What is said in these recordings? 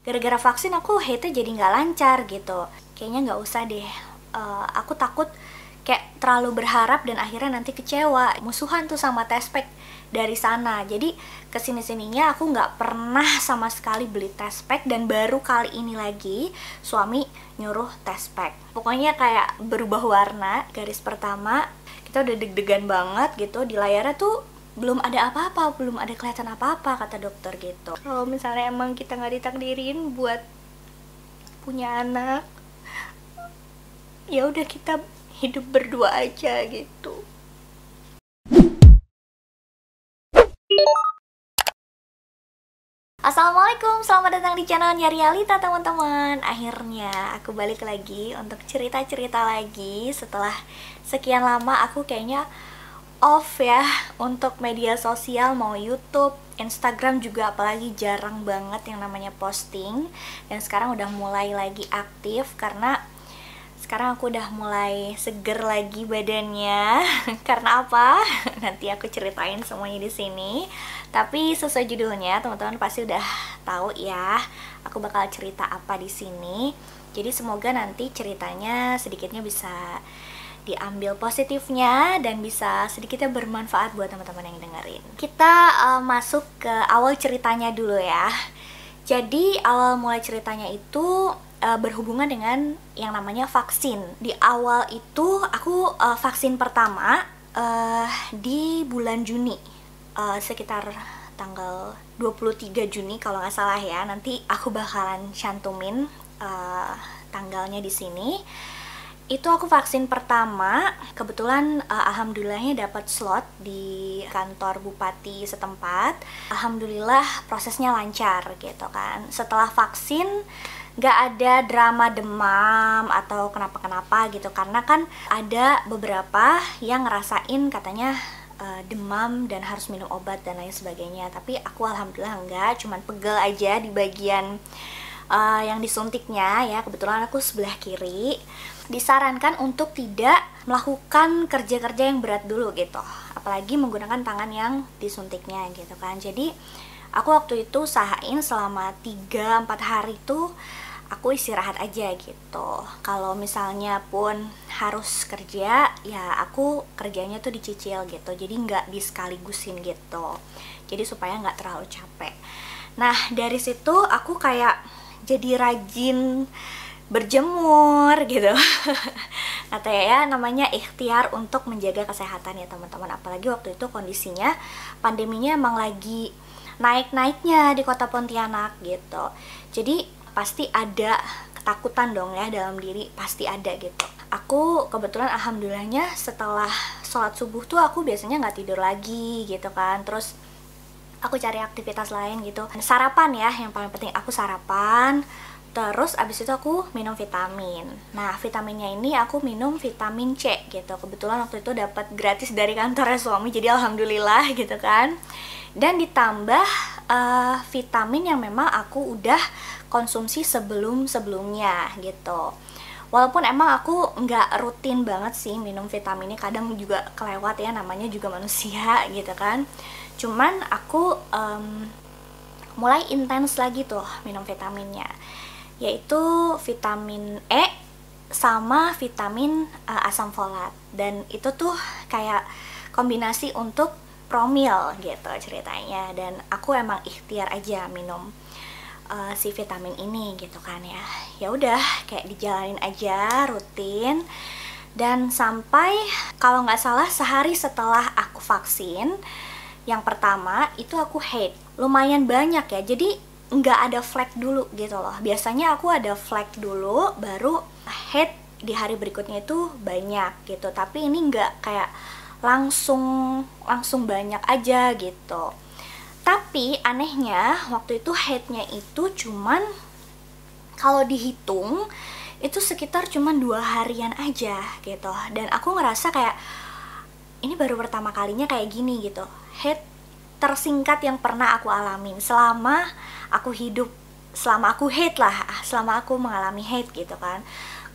gara-gara vaksin aku hate jadi nggak lancar gitu. Kayaknya nggak usah deh. Aku takut kayak terlalu berharap dan akhirnya nanti kecewa, musuhan tuh sama tespek dari sana. Jadi kesini-sininya aku nggak pernah sama sekali beli tespek, dan baru kali ini lagi suami nyuruh tespek. Pokoknya kayak berubah warna. Garis pertama kita udah deg-degan banget gitu, di layarnya tuh belum ada apa-apa, belum ada kelihatan apa-apa kata dokter gitu. Kalau misalnya emang kita nggak ditakdirin buat punya anak, ya udah kita hidup berdua aja gitu. Assalamualaikum, selamat datang di channel Nyari Alita teman-teman. Akhirnya aku balik lagi untuk cerita-cerita lagi setelah sekian lama. Aku kayaknya off ya untuk media sosial, mau YouTube, Instagram juga apalagi jarang banget yang namanya posting. Dan sekarang udah mulai lagi aktif karena sekarang aku udah mulai seger lagi badannya. Karena apa? Nanti aku ceritain semuanya di sini. Tapi sesuai judulnya, teman-teman pasti udah tahu ya. Aku bakal cerita apa di sini. Jadi semoga nanti ceritanya sedikitnya bisa diambil positifnya dan bisa sedikitnya bermanfaat buat teman-teman yang dengerin. Kita masuk ke awal ceritanya dulu ya. Jadi awal mulai ceritanya itu berhubungan dengan yang namanya vaksin. Di awal itu aku vaksin pertama di bulan Juni, sekitar tanggal 23 Juni kalau nggak salah ya. Nanti aku bakalan cantumin tanggalnya di sini. Itu aku vaksin pertama, kebetulan alhamdulillahnya dapat slot di kantor bupati setempat. Alhamdulillah prosesnya lancar gitu kan. Setelah vaksin nggak ada drama demam atau kenapa-kenapa gitu, karena kan ada beberapa yang ngerasain katanya demam dan harus minum obat dan lain sebagainya. Tapi aku alhamdulillah enggak, cuman pegel aja di bagian yang disuntiknya ya. Kebetulan aku sebelah kiri. Disarankan untuk tidak melakukan kerja-kerja yang berat dulu gitu, apalagi menggunakan tangan yang disuntiknya gitu kan. Jadi aku waktu itu usahain selama 3-4 hari tuh aku istirahat aja gitu. Kalau misalnya pun harus kerja, ya aku kerjanya tuh dicicil gitu, jadi nggak disekaligusin gitu, jadi supaya nggak terlalu capek. Nah dari situ aku kayak jadi rajin berjemur gitu. Katanya ya namanya ikhtiar untuk menjaga kesehatan ya teman-teman. Apalagi waktu itu kondisinya pandeminya emang lagi naik-naiknya di kota Pontianak gitu. Jadi pasti ada ketakutan dong ya dalam diri, pasti ada gitu. Aku kebetulan alhamdulillahnya setelah sholat subuh tuh aku biasanya nggak tidur lagi gitu kan. Terus aku cari aktivitas lain gitu. Sarapan ya, yang paling penting aku sarapan. Terus abis itu aku minum vitamin. Nah vitaminnya ini aku minum vitamin C gitu. Kebetulan waktu itu dapat gratis dari kantornya suami, jadi alhamdulillah gitu kan. Dan ditambah vitamin yang memang aku udah konsumsi sebelumnya gitu. Walaupun emang aku nggak rutin banget sih minum vitaminnya, kadang juga kelewat ya, namanya juga manusia gitu kan. Cuman aku mulai intens lagi tuh minum vitaminnya, yaitu vitamin E sama vitamin asam folat. Dan itu tuh kayak kombinasi untuk promil gitu ceritanya. Dan aku emang ikhtiar aja minum si vitamin ini gitu kan ya. Ya udah kayak dijalanin aja rutin. Dan sampai kalau nggak salah sehari setelah aku vaksin yang pertama itu aku haid lumayan banyak ya. Jadi nggak ada flek dulu gitu loh. Biasanya aku ada flek dulu baru head di hari berikutnya itu banyak gitu. Tapi ini nggak kayak langsung banyak aja gitu. Tapi anehnya waktu itu headnya itu cuman kalau dihitung itu sekitar cuman 2 harian aja gitu. Dan aku ngerasa kayak ini baru pertama kalinya kayak gini gitu. Head tersingkat yang pernah aku alamin selama aku hidup, selama aku hate lah, selama aku mengalami hate gitu kan.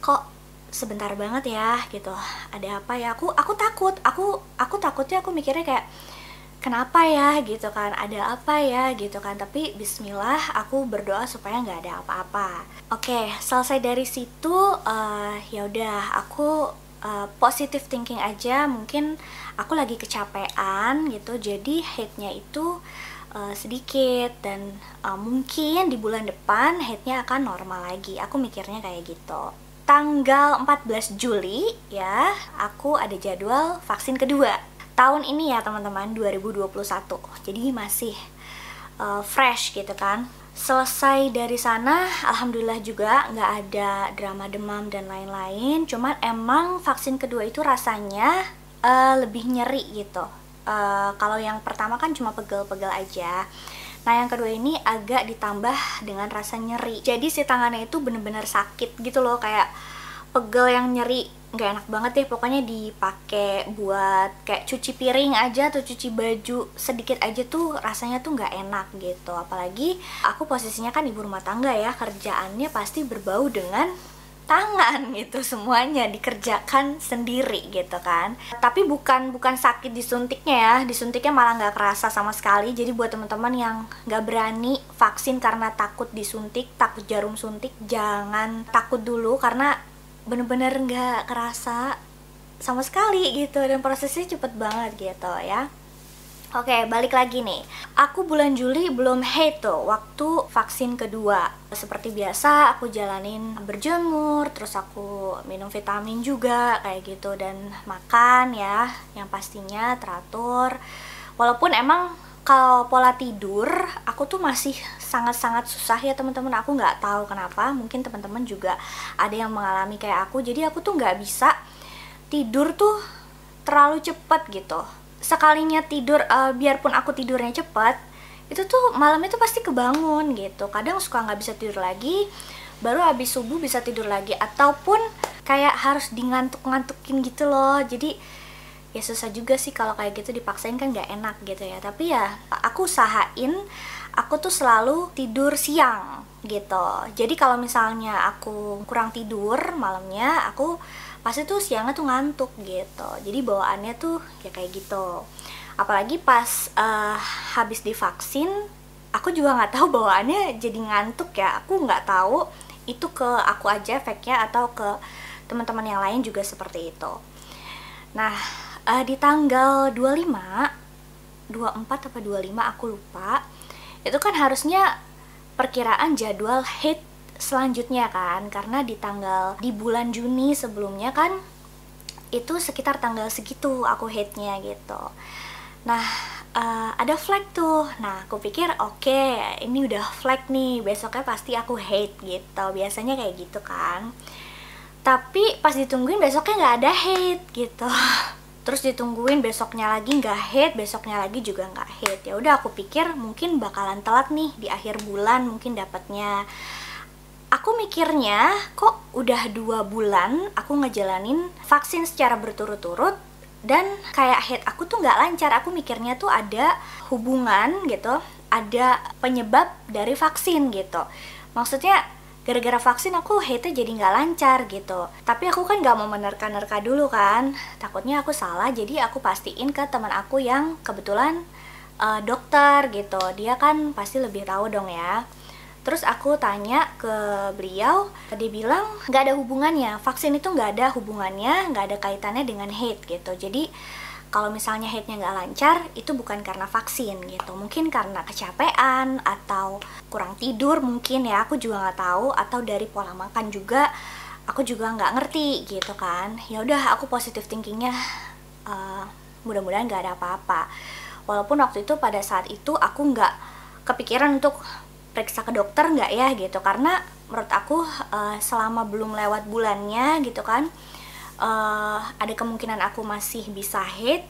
Kok sebentar banget ya gitu, ada apa ya. Aku takut, aku takutnya, aku mikirnya kayak kenapa ya gitu kan, ada apa ya gitu kan, tapi bismillah aku berdoa supaya nggak ada apa-apa. Oke, selesai dari situ ya udah aku positive thinking aja, mungkin aku lagi kecapean gitu, jadi headnya itu sedikit, dan mungkin di bulan depan headnya akan normal lagi, aku mikirnya kayak gitu. Tanggal 14 Juli ya, aku ada jadwal vaksin kedua tahun ini ya teman-teman, 2021. Jadi masih fresh gitu kan. Selesai dari sana, alhamdulillah juga nggak ada drama demam dan lain-lain. Cuman emang vaksin kedua itu rasanya lebih nyeri gitu. Kalau yang pertama kan cuma pegel-pegel aja. Nah yang kedua ini agak ditambah dengan rasa nyeri. Jadi si tangannya itu bener-bener sakit gitu loh, kayak pegel yang nyeri, nggak enak banget deh. Pokoknya dipakai buat kayak cuci piring aja atau cuci baju sedikit aja tuh rasanya tuh nggak enak gitu. Apalagi aku posisinya kan ibu rumah tangga ya, kerjaannya pasti berbau dengan tangan gitu, semuanya dikerjakan sendiri gitu kan. Tapi bukan sakit disuntiknya ya, disuntiknya malah nggak kerasa sama sekali. Jadi buat teman-teman yang nggak berani vaksin karena takut disuntik, takut jarum suntik, jangan takut dulu, karena bener-bener nggak kerasa sama sekali gitu, dan prosesnya cepet banget gitu ya. Oke, balik lagi nih. Aku bulan Juli belum haid tuh waktu vaksin kedua. Seperti biasa aku jalanin berjemur, terus aku minum vitamin juga kayak gitu, dan makan ya yang pastinya teratur. Walaupun emang kalau pola tidur aku tuh masih sangat-sangat susah ya teman-teman. Aku nggak tahu kenapa, mungkin teman-teman juga ada yang mengalami kayak aku. Jadi aku tuh nggak bisa tidur tuh terlalu cepat gitu. Sekalinya tidur, biarpun aku tidurnya cepat, itu tuh malamnya tuh pasti kebangun gitu. Kadang suka nggak bisa tidur lagi, baru habis subuh bisa tidur lagi, ataupun kayak harus dingantuk-ngantukin gitu loh. Jadi ya susah juga sih kalau kayak gitu, dipaksain kan nggak enak gitu ya. Tapi ya aku usahain aku tuh selalu tidur siang gitu. Jadi kalau misalnya aku kurang tidur malamnya, aku pasti tuh siangnya tuh ngantuk gitu. Jadi bawaannya tuh ya kayak gitu. Apalagi pas habis divaksin, aku juga nggak tahu bawaannya jadi ngantuk ya. Aku nggak tahu itu ke aku aja efeknya atau ke teman-teman yang lain juga seperti itu. Nah, di tanggal 25, 24 apa 25 aku lupa, itu kan harusnya perkiraan jadwal haid selanjutnya kan, karena di bulan Juni sebelumnya kan itu sekitar tanggal segitu aku haidnya gitu. Nah ada flag tuh. Nah aku pikir oke, ini udah flag nih, besoknya pasti aku haid gitu, biasanya kayak gitu kan. Tapi pas ditungguin besoknya nggak ada haid gitu. Terus ditungguin besoknya lagi nggak haid, besoknya lagi juga nggak haid. Ya udah aku pikir mungkin bakalan telat nih di akhir bulan mungkin dapatnya. Aku mikirnya kok udah 2 bulan aku ngejalanin vaksin secara berturut-turut dan kayak haid aku tuh nggak lancar. Aku mikirnya tuh ada hubungan gitu, ada penyebab dari vaksin gitu. Maksudnya gara-gara vaksin aku haidnya jadi nggak lancar gitu. Tapi aku kan nggak mau menerka-nerka dulu kan, takutnya aku salah. Jadi aku pastiin ke teman aku yang kebetulan dokter gitu, dia kan pasti lebih tahu dong ya. Terus aku tanya ke beliau, dia bilang nggak ada hubungannya, vaksin itu nggak ada hubungannya, nggak ada kaitannya dengan haid gitu. Jadi kalau misalnya haidnya nggak lancar, itu bukan karena vaksin gitu, mungkin karena kecapean atau kurang tidur mungkin ya, aku juga nggak tahu, atau dari pola makan juga, aku juga nggak ngerti gitu kan. Ya udah aku positive thinkingnya mudah-mudahan nggak ada apa-apa. Walaupun waktu itu pada saat itu aku nggak kepikiran untuk periksa ke dokter nggak ya gitu, karena menurut aku selama belum lewat bulannya gitu kan, ada kemungkinan aku masih bisa haid,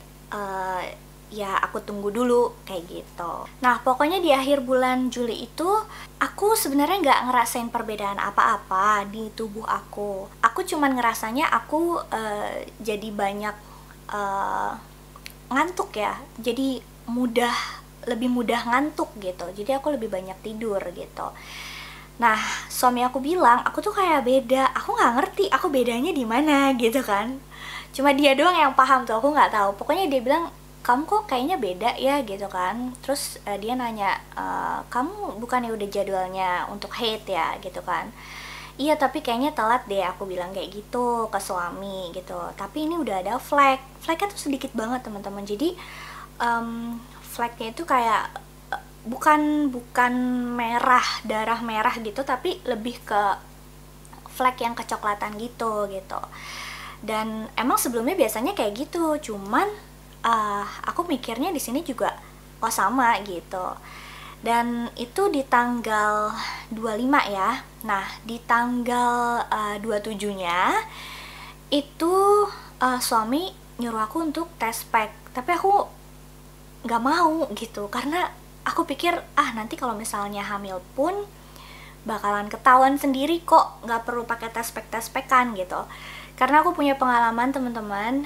ya aku tunggu dulu kayak gitu. Nah pokoknya di akhir bulan Juli itu aku sebenarnya nggak ngerasain perbedaan apa-apa di tubuh aku. Aku cuman ngerasanya aku jadi banyak ngantuk ya, jadi lebih mudah ngantuk gitu. Jadi aku lebih banyak tidur gitu. Nah, suami aku bilang, aku tuh kayak beda. Aku nggak ngerti, aku bedanya di mana gitu kan. Cuma dia doang yang paham tuh, aku nggak tahu. Pokoknya dia bilang, kamu kok kayaknya beda ya gitu kan. Terus dia nanya, kamu bukannya udah jadwalnya untuk haid ya gitu kan. Iya tapi kayaknya telat deh, aku bilang kayak gitu ke suami gitu. Tapi ini udah ada flagnya tuh sedikit banget teman-teman. Jadi flagnya itu kayak bukan merah, darah merah gitu, tapi lebih ke flag yang kecoklatan gitu. Dan emang sebelumnya biasanya kayak gitu, cuman aku mikirnya di sini juga oh sama gitu. Dan itu di tanggal 25 ya. Nah, di tanggal 27-nya itu suami nyuruh aku untuk tes pack. Tapi aku nggak mau gitu, karena aku pikir nanti kalau misalnya hamil pun bakalan ketahuan sendiri kok, nggak perlu pakai tes packan gitu. Karena aku punya pengalaman teman-teman,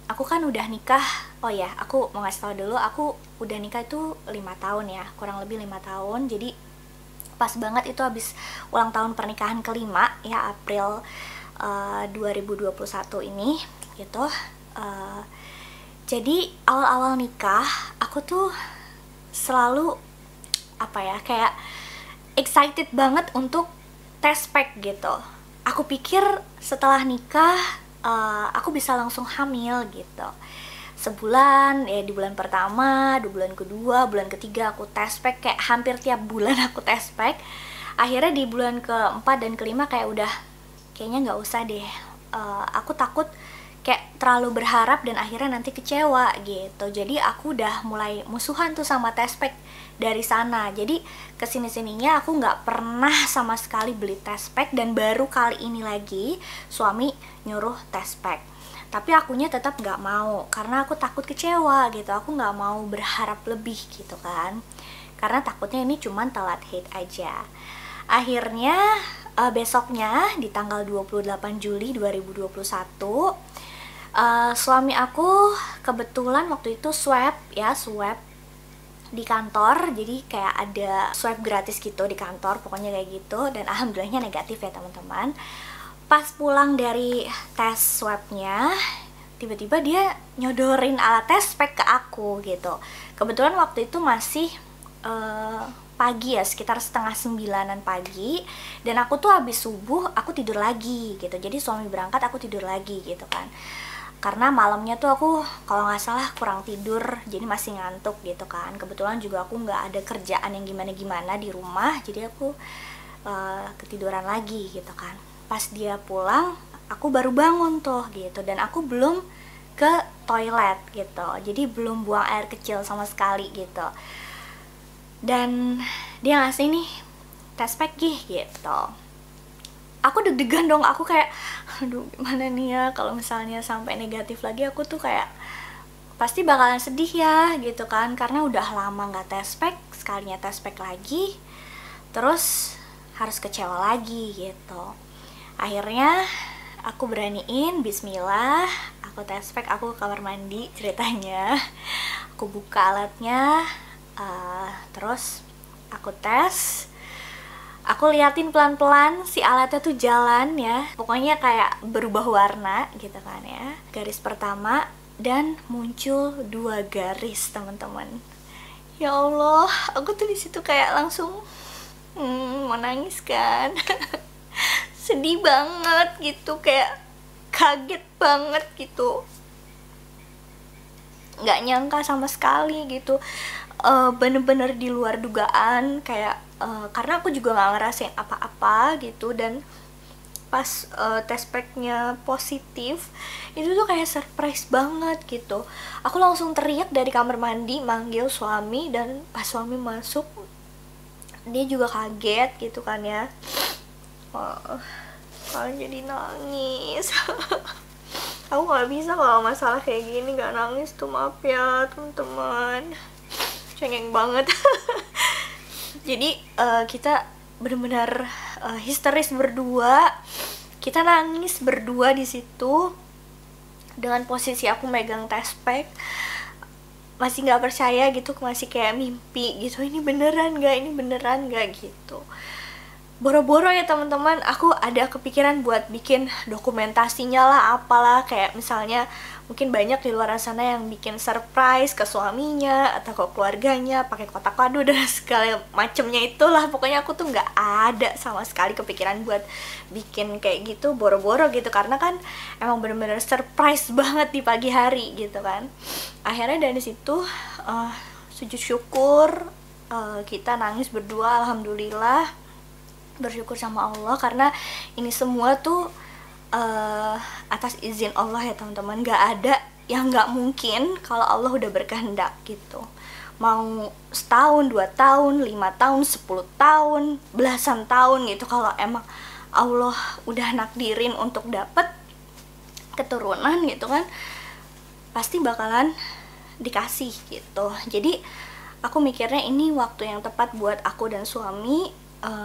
aku kan udah nikah. Oh ya, aku mau ngasih tahu dulu, aku udah nikah itu 5 tahun ya, kurang lebih 5 tahun. Jadi pas banget itu habis ulang tahun pernikahan kelima ya, April 2021 ini gitu. Jadi awal-awal nikah aku tuh selalu kayak excited banget untuk tes pack gitu. Aku pikir setelah nikah aku bisa langsung hamil gitu. Sebulan ya, di bulan pertama, di bulan kedua, bulan ketiga aku tes pack, kayak hampir tiap bulan aku tes pack. Akhirnya di bulan keempat dan kelima kayak udah kayaknya nggak usah deh. Aku takut kayak terlalu berharap dan akhirnya nanti kecewa gitu. Jadi aku udah mulai musuhan tuh sama tes pack dari sana. Jadi kesini-sininya aku nggak pernah sama sekali beli tes pack, dan baru kali ini lagi suami nyuruh tes pack. Tapi akunya tetap nggak mau karena aku takut kecewa gitu. Aku nggak mau berharap lebih gitu kan, karena takutnya ini cuman telat haid aja. Akhirnya besoknya di tanggal 28 Juli 2021 suami aku kebetulan waktu itu swab di kantor. Jadi kayak ada swab gratis gitu di kantor, pokoknya kayak gitu. Dan alhamdulillahnya negatif ya teman-teman. Pas pulang dari tes swabnya, tiba-tiba dia nyodorin alat tes pack ke aku gitu. Kebetulan waktu itu masih pagi ya, sekitar setengah 9-an pagi. Dan aku tuh habis subuh aku tidur lagi gitu. Jadi suami berangkat aku tidur lagi gitu kan. Karena malamnya tuh aku kalau nggak salah kurang tidur, jadi masih ngantuk gitu kan. Kebetulan juga aku nggak ada kerjaan yang gimana-gimana di rumah, jadi aku ketiduran lagi gitu kan. Pas dia pulang, aku baru bangun tuh gitu, dan aku belum ke toilet gitu, jadi belum buang air kecil sama sekali gitu. Dan dia ngasih nih tes pack gitu. Aku deg-degan dong, aku kayak aduh gimana nih ya kalau misalnya sampai negatif lagi. Aku tuh kayak pasti bakalan sedih ya gitu kan, karena udah lama nggak tes pack, sekalinya tes pack lagi terus harus kecewa lagi gitu. Akhirnya aku beraniin, bismillah, aku tes pack, aku ke kamar mandi ceritanya. Aku buka alatnya, terus aku tes. Aku liatin pelan-pelan si alatnya tuh jalan ya, pokoknya kayak berubah warna gitu kan ya. Garis pertama dan muncul 2 garis teman-teman. Ya Allah, aku tuh di situ kayak langsung mau nangis kan. Sedih banget gitu, kayak kaget banget gitu, nggak nyangka sama sekali gitu. Bener-bener di luar dugaan, kayak karena aku juga nggak ngerasain apa-apa gitu. Dan pas tes packnya positif, itu tuh kayak surprise banget gitu. Aku langsung teriak dari kamar mandi manggil suami, dan pas suami masuk dia juga kaget gitu kan ya. Malah jadi nangis. Aku nggak bisa kalau masalah kayak gini nggak nangis tuh, maaf ya teman-teman, cengeng banget. Jadi kita benar-benar histeris berdua, kita nangis berdua di situ dengan posisi aku megang tes pack, masih nggak percaya gitu, masih kayak mimpi gitu, ini beneran nggak gitu. boro-boro ya teman-teman, aku ada kepikiran buat bikin dokumentasinya lah, apalah, kayak misalnya mungkin banyak di luar sana yang bikin surprise ke suaminya atau ke keluarganya pakai kotak kado dan segala macemnya itulah. Pokoknya aku tuh nggak ada sama sekali kepikiran buat bikin kayak gitu boro-boro gitu, karena kan emang bener-bener surprise banget di pagi hari gitu kan. Akhirnya dari situ sujud syukur, kita nangis berdua, alhamdulillah, bersyukur sama Allah karena ini semua tuh atas izin Allah ya teman-teman. Gak ada yang gak mungkin kalau Allah udah berkehendak gitu. Mau setahun, 2 tahun, 5 tahun, 10 tahun, belasan tahun gitu, kalau emang Allah udah nakdirin untuk dapet keturunan gitu kan, pasti bakalan dikasih gitu. Jadi aku mikirnya ini waktu yang tepat buat aku dan suami,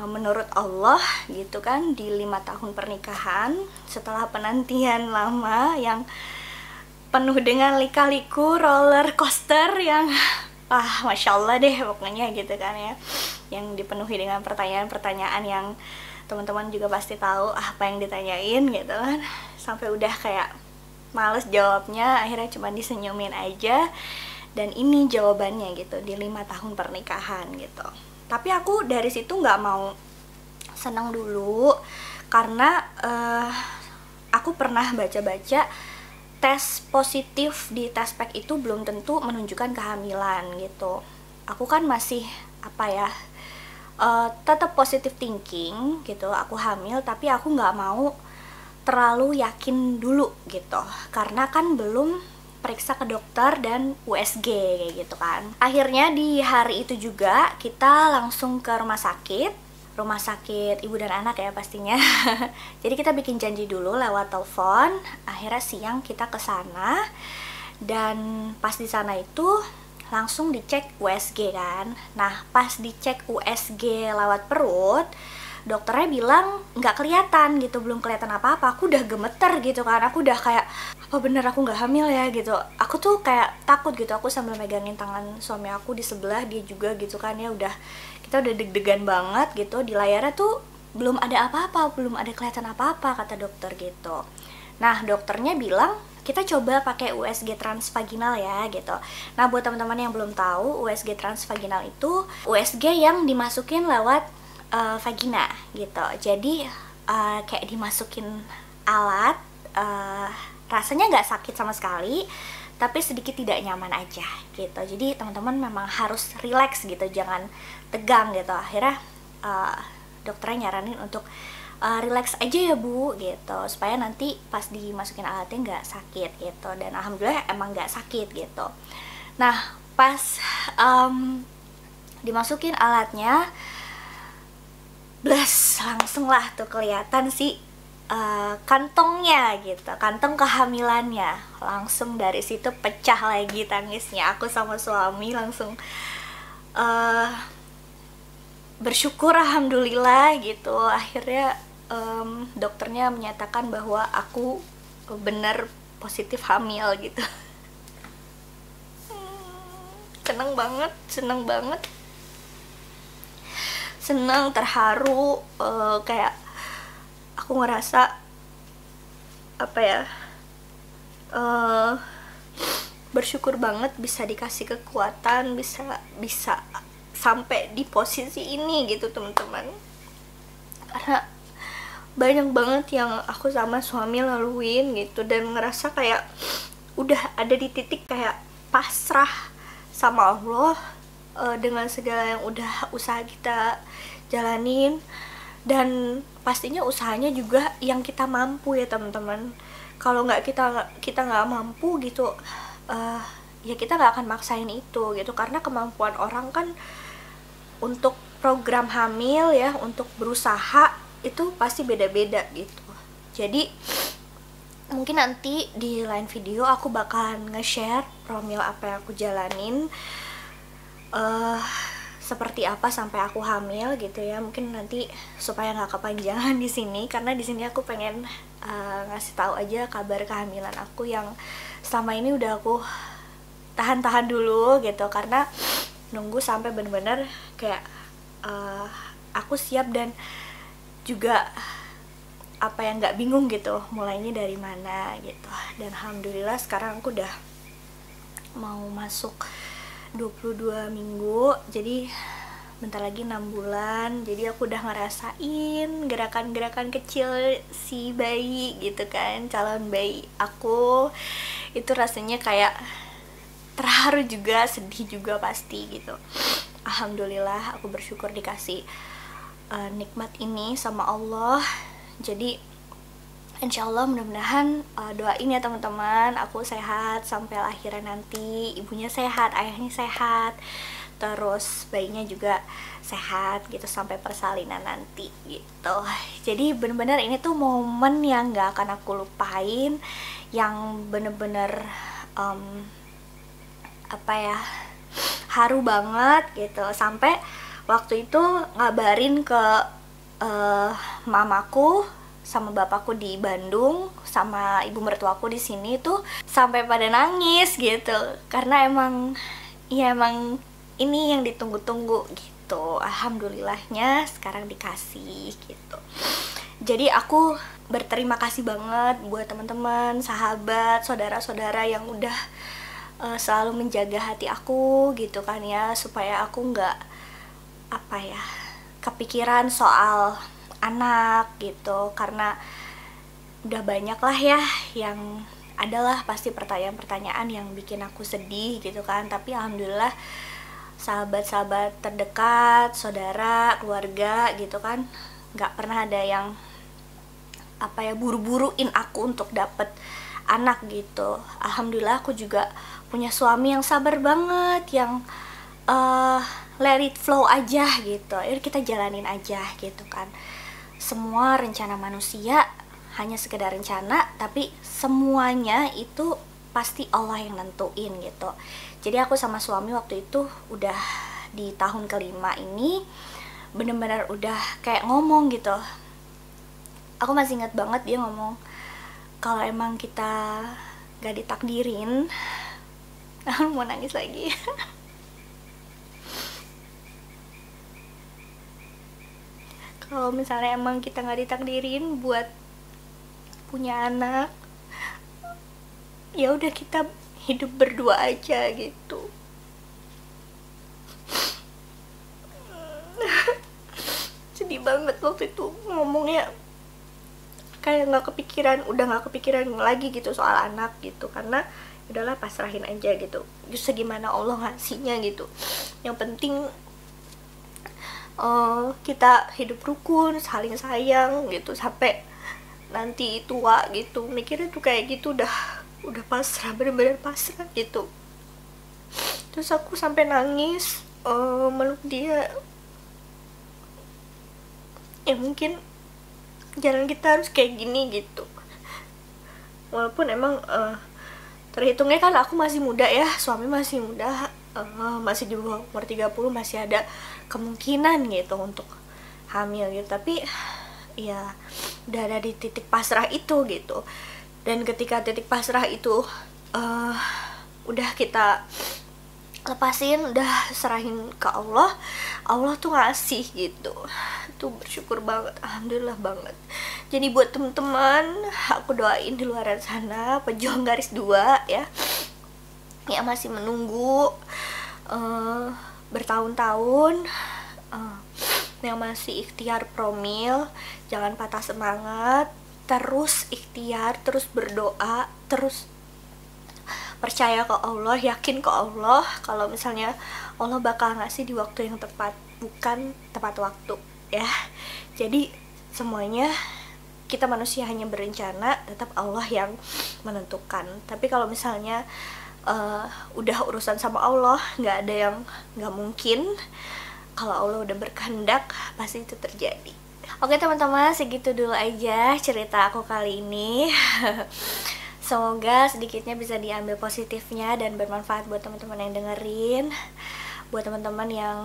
menurut Allah gitu kan, di 5 tahun pernikahan setelah penantian lama yang penuh dengan lika-liku roller coaster yang masya Allah deh pokoknya gitu kan ya, yang dipenuhi dengan pertanyaan-pertanyaan yang teman-teman juga pasti tahu apa yang ditanyain gitu kan, sampai udah kayak males jawabnya, akhirnya cuma disenyumin aja. Dan ini jawabannya gitu di 5 tahun pernikahan gitu. Tapi aku dari situ nggak mau senang dulu, karena aku pernah baca-baca tes positif di Tespek itu belum tentu menunjukkan kehamilan gitu. Aku kan masih tetap positive thinking gitu, aku hamil, tapi aku nggak mau terlalu yakin dulu gitu, karena kan belum periksa ke dokter dan USG kayak gitu kan. Akhirnya di hari itu juga kita langsung ke rumah sakit ibu dan anak ya pastinya. Jadi kita bikin janji dulu lewat telepon. Akhirnya siang kita ke sana, dan pas di sana itu langsung dicek USG kan. Nah pas dicek USG lewat perut, dokternya bilang nggak kelihatan gitu, belum kelihatan apa-apa. Aku udah gemeter gitu kan, aku udah kayak apa bener aku nggak hamil ya gitu. Aku tuh kayak takut gitu, aku sambil megangin tangan suami aku di sebelah, dia juga gitu kan ya, kita udah deg-degan banget gitu. Di layarnya tuh belum ada apa-apa, belum ada kelihatan apa-apa kata dokter gitu. Nah dokternya bilang kita coba pakai USG transvaginal ya gitu. Nah buat teman-teman yang belum tahu, USG transvaginal itu USG yang dimasukin lewat vagina gitu. Jadi kayak dimasukin alat, rasanya nggak sakit sama sekali, tapi sedikit tidak nyaman aja gitu. Jadi teman-teman memang harus relax gitu, jangan tegang gitu. Akhirnya dokternya nyaranin untuk relax aja ya bu gitu, supaya nanti pas dimasukin alatnya nggak sakit gitu. Dan alhamdulillah emang nggak sakit gitu. Nah pas dimasukin alatnya, blas, langsung lah tuh kelihatan sih kantongnya gitu, kantong kehamilannya. Langsung dari situ pecah lagi tangisnya. Aku sama suami langsung bersyukur alhamdulillah gitu. Akhirnya dokternya menyatakan bahwa aku benar positif hamil gitu. Seneng banget, seneng, terharu, kayak aku ngerasa bersyukur banget bisa dikasih kekuatan, bisa sampai di posisi ini gitu teman-teman. Karena banyak banget yang aku sama suami laluin gitu, dan ngerasa kayak udah ada di titik kayak pasrah sama Allah dengan segala yang udah usaha kita jalanin. Dan pastinya usahanya juga yang kita mampu ya teman-teman. Kalau kita nggak mampu gitu, ya kita nggak akan maksain itu gitu, karena kemampuan orang kan untuk program hamil ya, untuk berusaha itu pasti beda-beda gitu. Jadi mungkin nanti di lain video aku bakalan nge-share promil apa yang aku jalanin, seperti apa sampai aku hamil gitu ya. Mungkin nanti supaya nggak kepanjangan di sini, karena di sini aku pengen ngasih tahu aja kabar kehamilan aku yang selama ini udah aku tahan-tahan dulu gitu, karena nunggu sampai bener-bener kayak aku siap dan juga apa yang nggak bingung gitu mulainya dari mana gitu. Dan alhamdulillah sekarang aku udah mau masuk 22 minggu, jadi bentar lagi 6 bulan. Jadi aku udah ngerasain gerakan-gerakan kecil si bayi gitu kan, calon bayi aku. Itu rasanya kayak terharu juga, sedih juga pasti gitu. Alhamdulillah aku bersyukur dikasih nikmat ini sama Allah. Jadi insya Allah mudah-mudahan doain ya teman-teman, aku sehat sampai lahiran nanti, ibunya sehat, ayahnya sehat, terus bayinya juga sehat gitu sampai persalinan nanti gitu. Jadi bener-bener ini tuh momen yang gak akan aku lupain, yang bener-bener apa ya, haru banget gitu. Sampai waktu itu ngabarin ke mamaku sama bapakku di Bandung, sama ibu mertuaku di sini tuh sampai pada nangis gitu, karena emang ini yang ditunggu-tunggu gitu. Alhamdulillahnya sekarang dikasih gitu. Jadi aku berterima kasih banget buat teman-teman, sahabat, saudara-saudara yang udah selalu menjaga hati aku gitu kan ya, supaya aku nggak apa ya, kepikiran soal anak gitu. Karena udah banyak lah ya yang adalah pasti pertanyaan-pertanyaan yang bikin aku sedih gitu kan. Tapi alhamdulillah sahabat-sahabat terdekat, saudara, keluarga gitu kan, nggak pernah ada yang apa ya, buru-buruin aku untuk dapet anak gitu. Alhamdulillah aku juga punya suami yang sabar banget, yang let it flow aja gitu. Yaudah kita jalanin aja gitu kan. Semua rencana manusia hanya sekedar rencana, tapi semuanya itu pasti Allah yang nentuin gitu. Jadi aku sama suami waktu itu udah di tahun kelima ini bener-bener udah kayak ngomong gitu. Aku masih ingat banget dia ngomong, kalau emang kita gak ditakdirin, mau nangis lagi. Kalau misalnya emang kita nggak ditakdirin buat punya anak, ya udah kita hidup berdua aja gitu. Sedih banget waktu itu ngomongnya, kayak udah nggak kepikiran lagi gitu soal anak gitu, karena udahlah pasrahin aja gitu. Justru gimana Allah ngasihnya gitu. Yang penting kita hidup rukun, saling sayang gitu sampai nanti tua gitu. Mikirnya tuh kayak gitu, udah pasrah, bener-bener pasrah gitu. Terus aku sampai nangis meluk dia. Ya mungkin jalan kita harus kayak gini gitu. Walaupun emang terhitungnya kan aku masih muda ya, suami masih muda, masih di bawah umur 30, masih ada kemungkinan gitu untuk hamil gitu. Tapi ya udah ada di titik pasrah itu gitu. Dan ketika titik pasrah itu udah kita lepasin, udah serahin ke Allah, Allah tuh ngasih gitu. Tuh bersyukur banget, alhamdulillah banget. Jadi buat teman-teman, aku doain di luar sana, pejuang garis 2 ya, yang masih menunggu bertahun-tahun, yang masih ikhtiar promil, jangan patah semangat, terus ikhtiar, terus berdoa, terus percaya ke Allah, yakin ke Allah kalau misalnya Allah bakal ngasih di waktu yang tepat, bukan tepat waktu ya. Jadi semuanya kita manusia hanya berencana, tetap Allah yang menentukan. Tapi kalau misalnya udah urusan sama Allah, nggak ada yang nggak mungkin. Kalau Allah udah berkehendak, pasti itu terjadi. Oke teman-teman, segitu dulu aja cerita aku kali ini. Semoga sedikitnya bisa diambil positifnya dan bermanfaat buat teman-teman yang dengerin. Buat teman-teman yang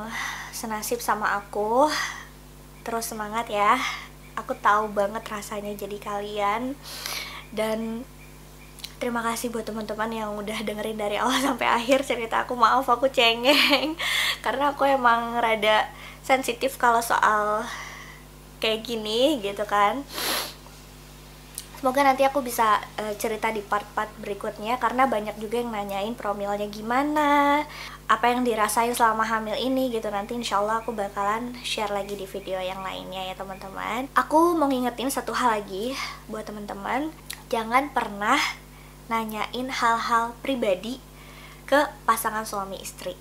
senasib sama aku, terus semangat ya. Aku tahu banget rasanya jadi kalian. Dan terima kasih buat teman-teman yang udah dengerin dari awal sampai akhir cerita aku. Maaf aku cengeng karena aku emang rada sensitif kalau soal kayak gini gitu kan. Semoga nanti aku bisa cerita di part-part berikutnya, karena banyak juga yang nanyain promilnya gimana, apa yang dirasain selama hamil ini gitu. Nanti insya Allah aku bakalan share lagi di video yang lainnya ya teman-teman. Aku mau ngingetin satu hal lagi buat teman-teman, jangan pernah nanyain hal-hal pribadi ke pasangan suami istri.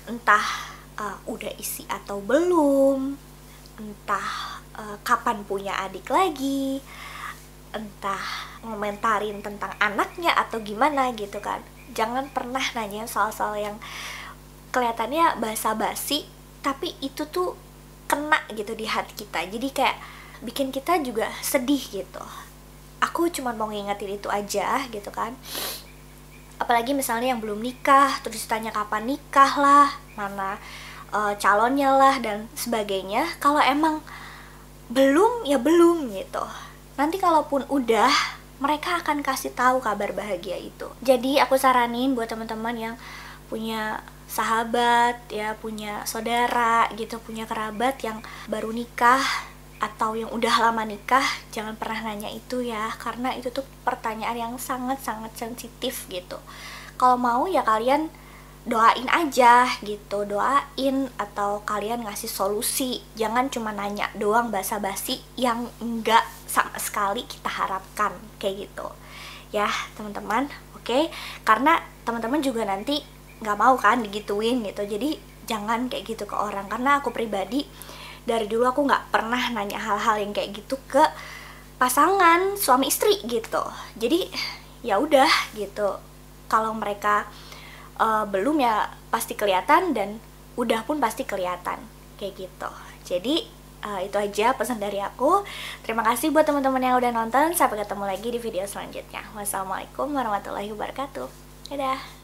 Entah udah isi atau belum, entah kapan punya adik lagi, entah ngomentarin tentang anaknya atau gimana gitu kan. Jangan pernah nanya soal-soal yang kelihatannya basa-basi, tapi itu tuh kena gitu di hati kita. Jadi kayak bikin kita juga sedih gitu. Aku cuma mau ngingetin itu aja gitu kan. Apalagi misalnya yang belum nikah, terus tanya kapan nikah lah, mana calonnya lah, dan sebagainya. Kalau emang belum, ya belum gitu. Nanti kalaupun udah, mereka akan kasih tahu kabar bahagia itu. Jadi aku saranin buat teman-teman yang punya sahabat ya, punya saudara gitu, punya kerabat yang baru nikah atau yang udah lama nikah, jangan pernah nanya itu ya, karena itu tuh pertanyaan yang sangat-sangat sensitif gitu. Kalau mau ya kalian doain aja gitu, doain atau kalian ngasih solusi, jangan cuma nanya doang basa-basi yang enggak sama sekali kita harapkan kayak gitu ya teman-teman. Oke, karena teman-teman juga nanti nggak mau kan digituin gitu, jadi jangan kayak gitu ke orang. Karena aku pribadi dari dulu aku nggak pernah nanya hal-hal yang kayak gitu ke pasangan suami istri gitu. Jadi ya udah gitu, kalau mereka belum ya pasti kelihatan, dan udah pun pasti kelihatan kayak gitu. Jadi itu aja pesan dari aku. Terima kasih buat teman-teman yang udah nonton. Sampai ketemu lagi di video selanjutnya. Wassalamualaikum warahmatullahi wabarakatuh. Dadah.